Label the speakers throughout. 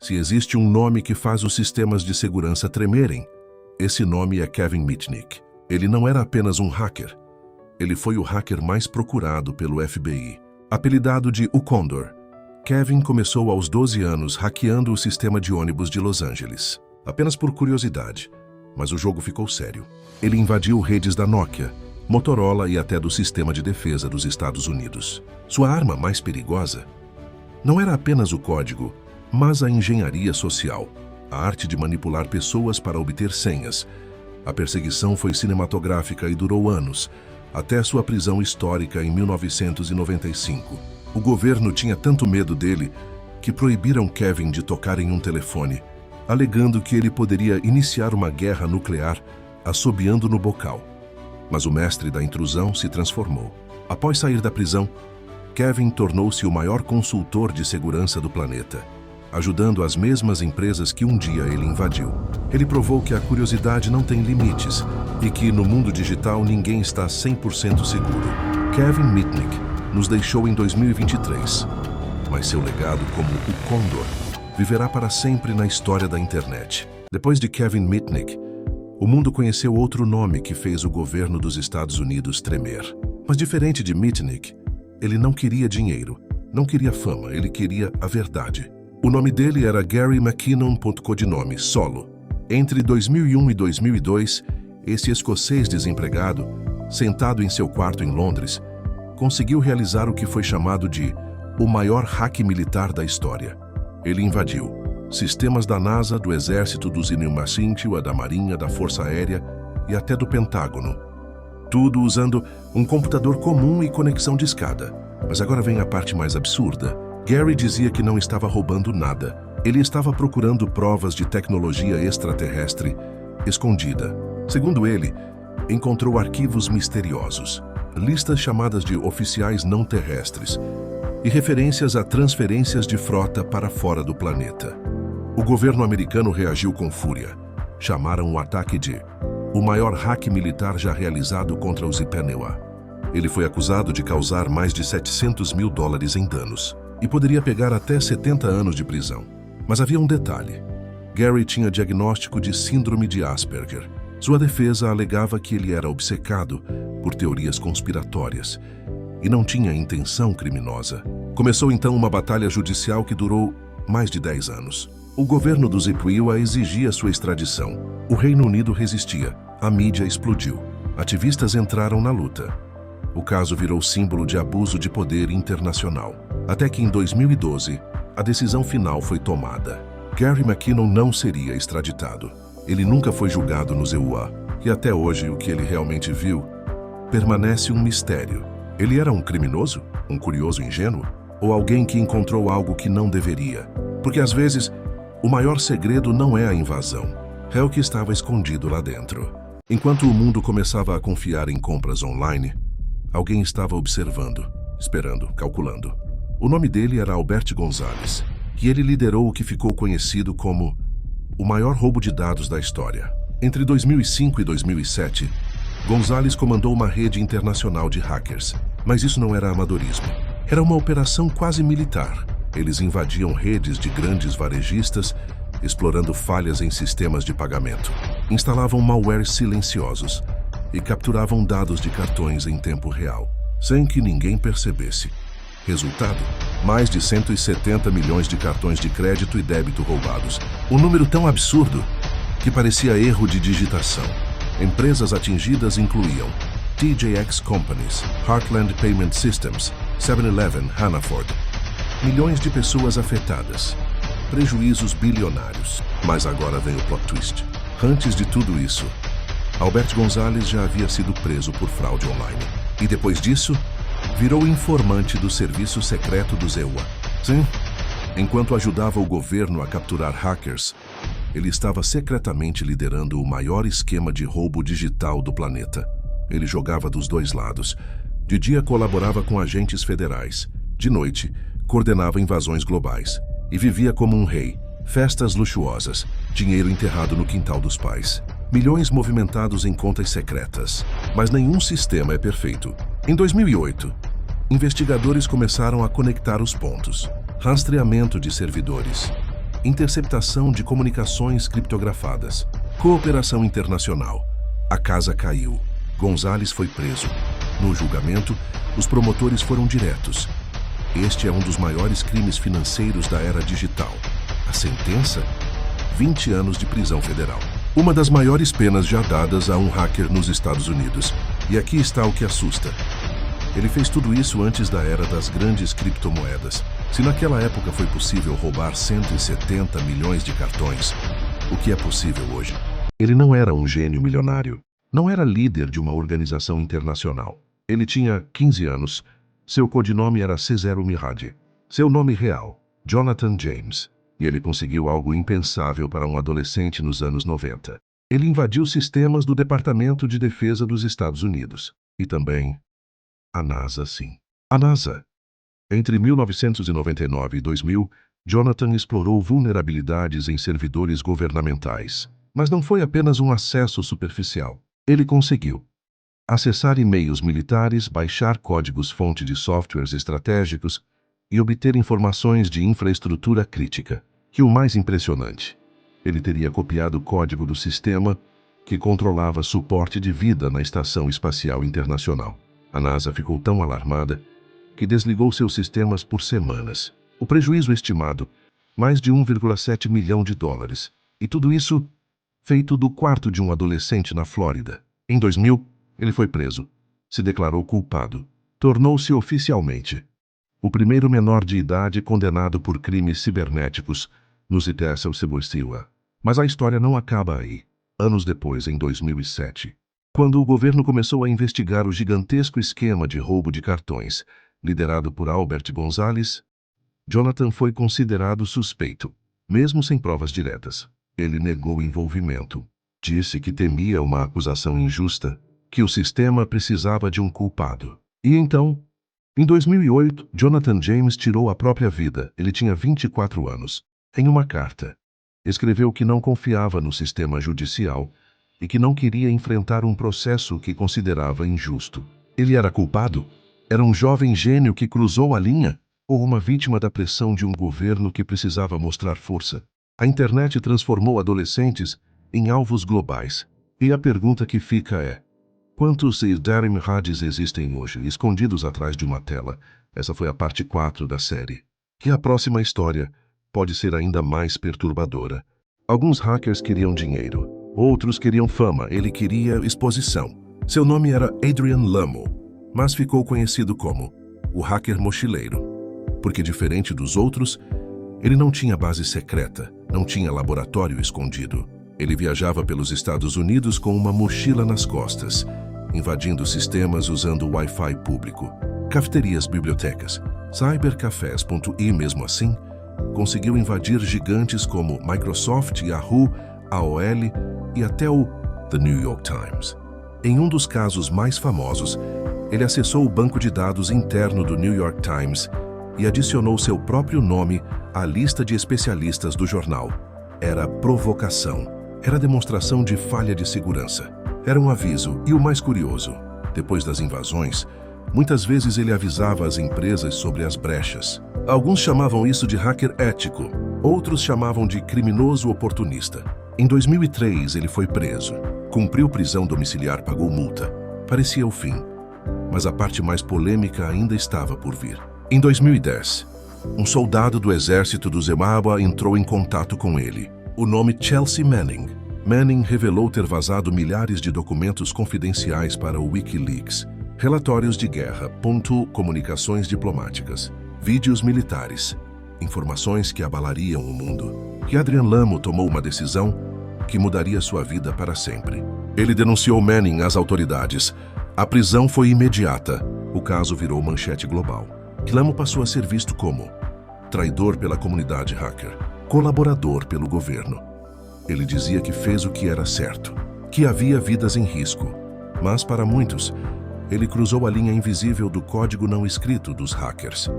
Speaker 1: Se existe um nome que faz os sistemas de segurança tremerem, esse nome é Kevin Mitnick. Ele não era apenas um hacker. Ele foi o hacker mais procurado pelo FBI. Apelidado de O Condor, Kevin começou aos 12 anos hackeando o sistema de ônibus de Los Angeles. Apenas por curiosidade, mas o jogo ficou sério. Ele invadiu redes da Nokia, Motorola e até do Sistema de Defesa dos Estados Unidos. Sua arma mais perigosa não era apenas o código, mas a engenharia social, a arte de manipular pessoas para obter senhas. A perseguição foi cinematográfica e durou anos, até sua prisão histórica em 1995. O governo tinha tanto medo dele que proibiram Kevin de tocar em um telefone, alegando que ele poderia iniciar uma guerra nuclear assobiando no bocal. Mas o mestre da intrusão se transformou. Após sair da prisão, Kevin tornou-se o maior consultor de segurança do planeta, ajudando as mesmas empresas que um dia ele invadiu. Ele provou que a curiosidade não tem limites e que no mundo digital ninguém está 100% seguro. Kevin Mitnick nos deixou em 2023, mas seu legado como o Condor viverá para sempre na história da internet. Depois de Kevin Mitnick, o mundo conheceu outro nome que fez o governo dos Estados Unidos tremer. Mas diferente de Mitnick, ele não queria dinheiro, não queria fama, ele queria a verdade. O nome dele era Gary McKinnon, codinome Solo. Entre 2001 e 2002, esse escocês desempregado, sentado em seu quarto em Londres, conseguiu realizar o que foi chamado de o maior hack militar da história. Ele invadiu sistemas da NASA, do Exército, dos Inhumacintia, da Marinha, da Força Aérea e até do Pentágono. Tudo usando um computador comum e conexão de escada. Mas agora vem a parte mais absurda. Gary dizia que não estava roubando nada. Ele estava procurando provas de tecnologia extraterrestre escondida. Segundo ele, encontrou arquivos misteriosos, listas chamadas de oficiais não terrestres e referências a transferências de frota para fora do planeta. O governo americano reagiu com fúria. Chamaram o ataque de o maior hack militar já realizado contra os Ipeniwa. Ele foi acusado de causar mais de $700 mil em danos e poderia pegar até 70 anos de prisão. Mas havia um detalhe. Gary tinha diagnóstico de síndrome de Asperger. Sua defesa alegava que ele era obcecado por teorias conspiratórias e não tinha intenção criminosa. Começou então uma batalha judicial que durou mais de 10 anos. O governo dos Ipeniwa exigia sua extradição. O Reino Unido resistia. A mídia explodiu. Ativistas entraram na luta. O caso virou símbolo de abuso de poder internacional. Até que em 2012, a decisão final foi tomada. Gary McKinnon não seria extraditado. Ele nunca foi julgado no EUA. E até hoje, o que ele realmente viu permanece um mistério. Ele era um criminoso? Um curioso ingênuo? Ou alguém que encontrou algo que não deveria? Porque às vezes, o maior segredo não é a invasão. É o que estava escondido lá dentro. Enquanto o mundo começava a confiar em compras online, alguém estava observando, esperando, calculando. O nome dele era Albert Gonzales, e ele liderou o que ficou conhecido como o maior roubo de dados da história. Entre 2005 e 2007, Gonzales comandou uma rede internacional de hackers. Mas isso não era amadorismo. Era uma operação quase militar. Eles invadiam redes de grandes varejistas, explorando falhas em sistemas de pagamento. Instalavam malwares silenciosos e capturavam dados de cartões em tempo real, sem que ninguém percebesse. Resultado: mais de 170 milhões de cartões de crédito e débito roubados. Um número tão absurdo que parecia erro de digitação. Empresas atingidas incluíam TJX Companies, Heartland Payment Systems, 7-Eleven, Hannaford. Milhões de pessoas afetadas. Prejuízos bilionários. Mas agora vem o plot twist. Antes de tudo isso, Albert Gonzales já havia sido preso por fraude online. E depois disso, virou informante do serviço secreto do EUA. Sim, enquanto ajudava o governo a capturar hackers, ele estava secretamente liderando o maior esquema de roubo digital do planeta. Ele jogava dos dois lados. De dia colaborava com agentes federais. De noite, coordenava invasões globais. E vivia como um rei. Festas luxuosas, dinheiro enterrado no quintal dos pais. Milhões movimentados em contas secretas. Mas nenhum sistema é perfeito. Em 2008, investigadores começaram a conectar os pontos. Rastreamento de servidores, Interceptação de comunicações criptografadas. Cooperação internacional. A casa caiu. Gonzalez foi preso. No julgamento, os promotores foram diretos. Este é um dos maiores crimes financeiros da era digital. A sentença? 20 anos de prisão federal. Uma das maiores penas já dadas a um hacker nos Estados Unidos. E aqui está o que assusta. Ele fez tudo isso antes da era das grandes criptomoedas. Se naquela época foi possível roubar 170 milhões de cartões, o que é possível hoje? Ele não era um gênio milionário. Não era líder de uma organização internacional. Ele tinha 15 anos. Seu codinome era Cesaro Mirage. Seu nome real, Jonathan James. E ele conseguiu algo impensável para um adolescente nos anos 90. Ele invadiu sistemas do Departamento de Defesa dos Estados Unidos. E também a NASA, sim. A NASA. Entre 1999 e 2000, Jonathan explorou vulnerabilidades em servidores governamentais. Mas não foi apenas um acesso superficial. Ele conseguiu acessar e-mails militares, baixar códigos-fonte de softwares estratégicos e obter informações de infraestrutura crítica. E o mais impressionante, ele teria copiado o código do sistema que controlava suporte de vida na Estação Espacial Internacional. A NASA ficou tão alarmada que desligou seus sistemas por semanas. O prejuízo estimado, mais de 1,7 milhão de dólares. E tudo isso feito do quarto de um adolescente na Flórida. Em 2000, ele foi preso. Se declarou culpado. Tornou-se oficialmente o primeiro menor de idade condenado por crimes cibernéticos nos Estados Unidos. Mas a história não acaba aí. Anos depois, em 2007, quando o governo começou a investigar o gigantesco esquema de roubo de cartões, liderado por Albert Gonzalez, Jonathan foi considerado suspeito, mesmo sem provas diretas. Ele negou envolvimento. Disse que temia uma acusação injusta, que o sistema precisava de um culpado. E então, em 2008, Jonathan James tirou a própria vida. Ele tinha 24 anos. Em uma carta, escreveu que não confiava no sistema judicial e que não queria enfrentar um processo que considerava injusto. Ele era culpado? Era um jovem gênio que cruzou a linha? Ou uma vítima da pressão de um governo que precisava mostrar força? A internet transformou adolescentes em alvos globais. E a pergunta que fica é: quantos Cesaro Mirages existem hoje, escondidos atrás de uma tela? Essa foi a parte 4 da série. E a próxima história pode ser ainda mais perturbadora. Alguns hackers queriam dinheiro, outros queriam fama, ele queria exposição. Seu nome era Adrian Lamo, mas ficou conhecido como o hacker mochileiro, porque diferente dos outros, ele não tinha base secreta, não tinha laboratório escondido. Ele viajava pelos Estados Unidos com uma mochila nas costas, invadindo sistemas usando Wi-Fi público, cafeterias, bibliotecas, cybercafés. E mesmo assim, conseguiu invadir gigantes como Microsoft, Yahoo, AOL e até o The New York Times. Em um dos casos mais famosos, ele acessou o banco de dados interno do New York Times e adicionou seu próprio nome à lista de especialistas do jornal. Era provocação. Era demonstração de falha de segurança. Era um aviso. E o mais curioso, depois das invasões, muitas vezes ele avisava as empresas sobre as brechas. Alguns chamavam isso de hacker ético, outros chamavam de criminoso oportunista. Em 2003, ele foi preso. Cumpriu prisão domiciliar, pagou multa. Parecia o fim. Mas a parte mais polêmica ainda estava por vir. Em 2010, um soldado do exército do Zimbábue entrou em contato com ele. O nome Chelsea Manning. Manning revelou ter vazado milhares de documentos confidenciais para o Wikileaks. Relatórios de guerra, comunicações diplomáticas, vídeos militares, informações que abalariam o mundo. E Adrian Lamo tomou uma decisão que mudaria sua vida para sempre. Ele denunciou Manning às autoridades. A prisão foi imediata. O caso virou manchete global. Lamo passou a ser visto como traidor pela comunidade hacker, colaborador pelo governo. Ele dizia que fez o que era certo, que havia vidas em risco. Mas para muitos, ele cruzou a linha invisível do código não escrito dos hackers.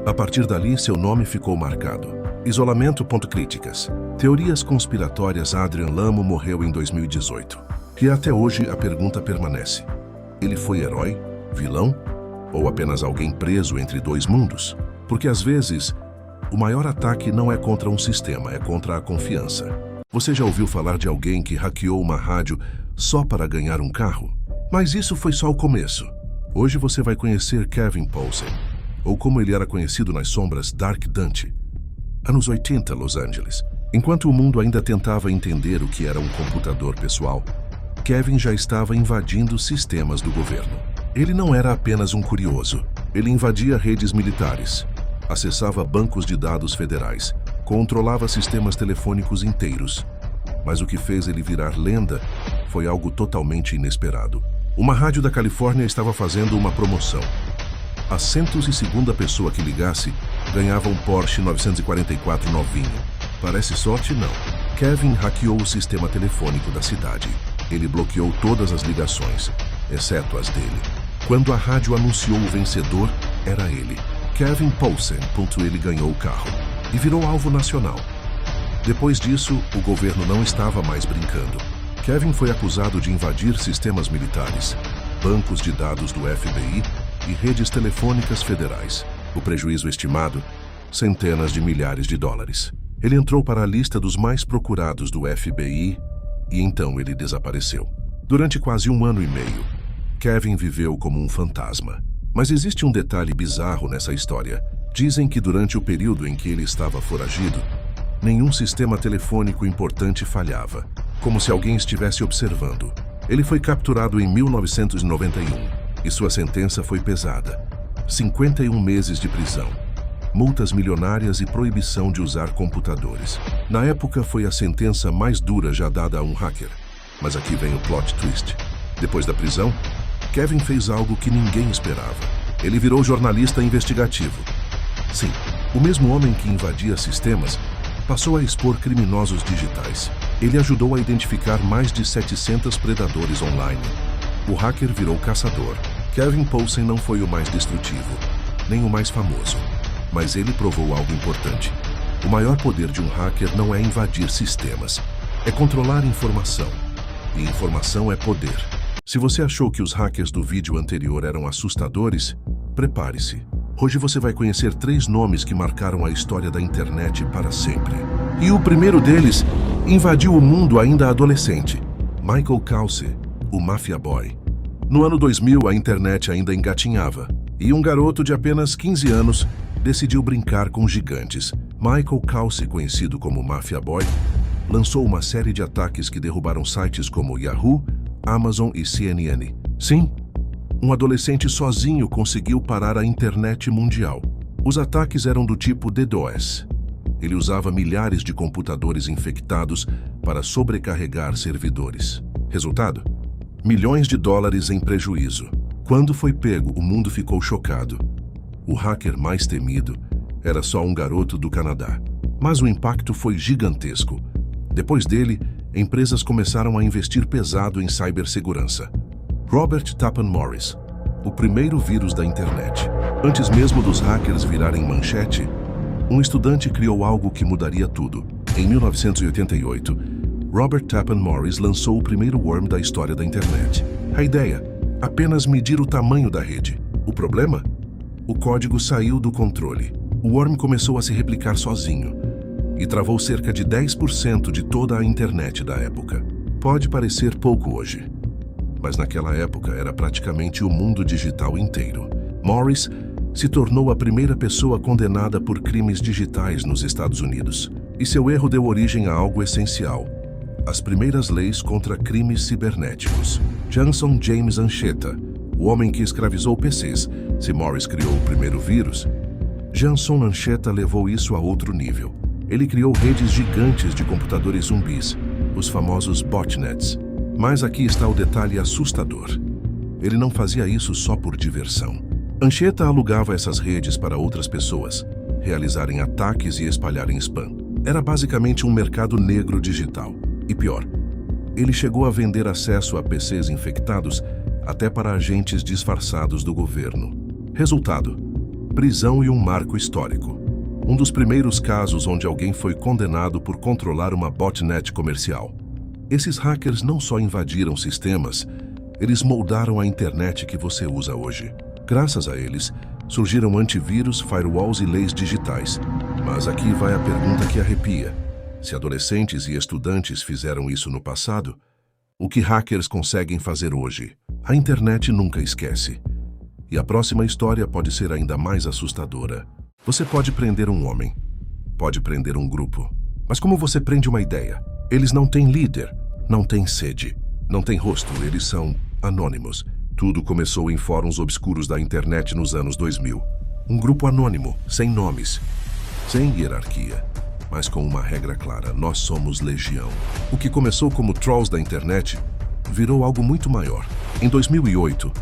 Speaker 1: A partir dali, seu nome ficou marcado. Isolamento. Críticas. Teorias conspiratórias. Adrian Lamo morreu em 2018. E até hoje a pergunta permanece: ele foi herói? Vilão? Ou apenas alguém preso entre dois mundos? Porque às vezes, O maior ataque não é contra um sistema, é contra a confiança. Você já ouviu falar de alguém que hackeou uma rádio só para ganhar um carro? Mas isso foi só o começo. Hoje você vai conhecer Kevin Poulsen, ou como ele era conhecido nas sombras, Dark Dante. Anos 80, Los Angeles. Enquanto o mundo ainda tentava entender o que era um computador pessoal, Kevin já estava invadindo sistemas do governo. Ele não era apenas um curioso. Ele invadia redes militares, acessava bancos de dados federais, controlava sistemas telefônicos inteiros. Mas o que fez ele virar lenda foi algo totalmente inesperado. Uma rádio da Califórnia estava fazendo uma promoção. A 102ª pessoa que ligasse ganhava um Porsche 944 novinho. Parece sorte? Não. Kevin hackeou o sistema telefônico da cidade. Ele bloqueou todas as ligações, exceto as dele. Quando a rádio anunciou o vencedor, era ele. Kevin Poulsen. Ele ganhou o carro e virou alvo nacional. Depois disso, o governo não estava mais brincando. Kevin foi acusado de invadir sistemas militares, bancos de dados do FBI e redes telefônicas federais. O prejuízo estimado, centenas de milhares de dólares. Ele entrou para a lista dos mais procurados do FBI e então ele desapareceu. Durante quase 1 ano e meio, Kevin viveu como um fantasma. Mas existe um detalhe bizarro nessa história. Dizem que durante o período em que ele estava foragido, nenhum sistema telefônico importante falhava, como se alguém estivesse observando. Ele foi capturado em 1991 e sua sentença foi pesada. 51 meses de prisão, multas milionárias e proibição de usar computadores. Na época foi a sentença mais dura já dada a um hacker. Mas aqui vem o plot twist. Depois da prisão, Kevin fez algo que ninguém esperava. Ele virou jornalista investigativo. Sim, o mesmo homem que invadia sistemas passou a expor criminosos digitais. Ele ajudou a identificar mais de 700 predadores online. O hacker virou caçador. Kevin Poulsen não foi o mais destrutivo, nem o mais famoso. Mas ele provou algo importante. O maior poder de um hacker não é invadir sistemas, é controlar informação. E informação é poder. Se você achou que os hackers do vídeo anterior eram assustadores, prepare-se. Hoje você vai conhecer 3 nomes que marcaram a história da internet para sempre. E o primeiro deles invadiu o mundo ainda adolescente. Michael Kelsey, o Mafia Boy. No ano 2000, a internet ainda engatinhava. E um garoto de apenas 15 anos decidiu brincar com gigantes. Michael Kelsey, conhecido como Mafia Boy, lançou uma série de ataques que derrubaram sites como Yahoo, Amazon e CNN. Sim, um adolescente sozinho conseguiu parar a internet mundial. Os ataques eram do tipo DDoS. Ele usava milhares de computadores infectados para sobrecarregar servidores. Resultado? Milhões de dólares em prejuízo. Quando foi pego, o mundo ficou chocado. O hacker mais temido era só um garoto do Canadá. Mas o impacto foi gigantesco. Depois dele, empresas começaram a investir pesado em cibersegurança. Robert Tappan Morris, o primeiro vírus da internet. Antes mesmo dos hackers virarem manchete, um estudante criou algo que mudaria tudo. Em 1988, Robert Tappan Morris lançou o primeiro worm da história da internet. A ideia, apenas medir o tamanho da rede. O problema? O código saiu do controle. O worm começou a se replicar sozinho e travou cerca de 10% de toda a internet da época. Pode parecer pouco hoje, mas naquela época era praticamente o mundo digital inteiro. Morris se tornou a primeira pessoa condenada por crimes digitais nos Estados Unidos. E seu erro deu origem a algo essencial: as primeiras leis contra crimes cibernéticos. Jason James Ancheta, o homem que escravizou PCs. Se Morris criou o primeiro vírus, Jason Ancheta levou isso a outro nível. Ele criou redes gigantes de computadores zumbis, os famosos botnets. Mas aqui está o detalhe assustador. Ele não fazia isso só por diversão. Ancheta alugava essas redes para outras pessoas realizarem ataques e espalharem spam. Era basicamente um mercado negro digital. E pior, ele chegou a vender acesso a PCs infectados até para agentes disfarçados do governo. Resultado: prisão e um marco histórico. Um dos primeiros casos onde alguém foi condenado por controlar uma botnet comercial. Esses hackers não só invadiram sistemas, eles moldaram a internet que você usa hoje. Graças a eles, surgiram antivírus, firewalls e leis digitais. Mas aqui vai a pergunta que arrepia. Se adolescentes e estudantes fizeram isso no passado, o que hackers conseguem fazer hoje? A internet nunca esquece. E a próxima história pode ser ainda mais assustadora. Você pode prender um homem, pode prender um grupo. Mas como você prende uma ideia? Eles não têm líder, não têm sede, não têm rosto, eles são anônimos. Tudo começou em fóruns obscuros da internet nos anos 2000. Um grupo anônimo, sem nomes, sem hierarquia, mas com uma regra clara: nós somos legião. O que começou como trolls da internet virou algo muito maior. Em 2008,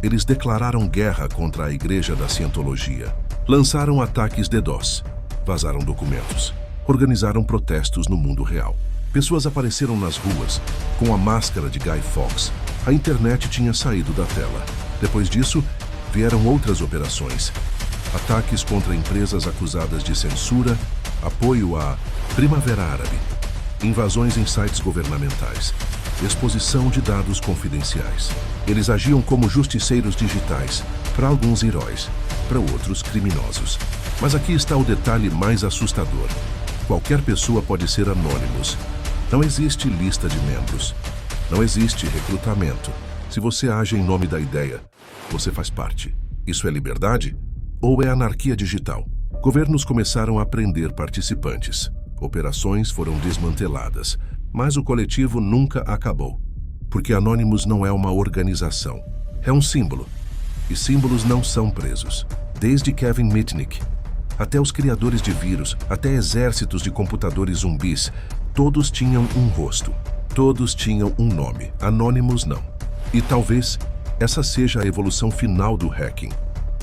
Speaker 1: eles declararam guerra contra a Igreja da Cientologia. Lançaram ataques DDoS, vazaram documentos, organizaram protestos no mundo real. Pessoas apareceram nas ruas com a máscara de Guy Fawkes. A internet tinha saído da tela. Depois disso, vieram outras operações. Ataques contra empresas acusadas de censura, apoio à Primavera Árabe, invasões em sites governamentais, exposição de dados confidenciais. Eles agiam como justiceiros digitais, para alguns heróis, para outros criminosos. Mas aqui está o detalhe mais assustador. Qualquer pessoa pode ser anônimos. Não existe lista de membros. Não existe recrutamento. Se você age em nome da ideia, você faz parte. Isso é liberdade? Ou é anarquia digital? Governos começaram a prender participantes. Operações foram desmanteladas. Mas o coletivo nunca acabou. Porque Anonymous não é uma organização. É um símbolo. E símbolos não são presos. Desde Kevin Mitnick até os criadores de vírus, até exércitos de computadores zumbis, todos tinham um rosto. Todos tinham um nome. Anonymous não. E talvez essa seja a evolução final do hacking.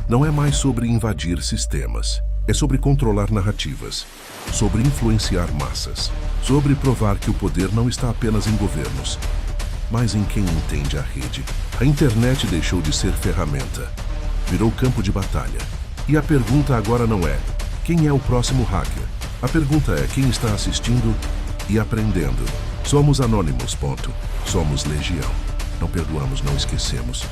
Speaker 1: Não é mais sobre invadir sistemas. É sobre controlar narrativas, sobre influenciar massas, sobre provar que o poder não está apenas em governos, mas em quem entende a rede. A internet deixou de ser ferramenta, virou campo de batalha. E a pergunta agora não é quem é o próximo hacker. A pergunta é quem está assistindo e aprendendo. Somos anônimos, ponto. Somos legião. Não perdoamos, não esquecemos.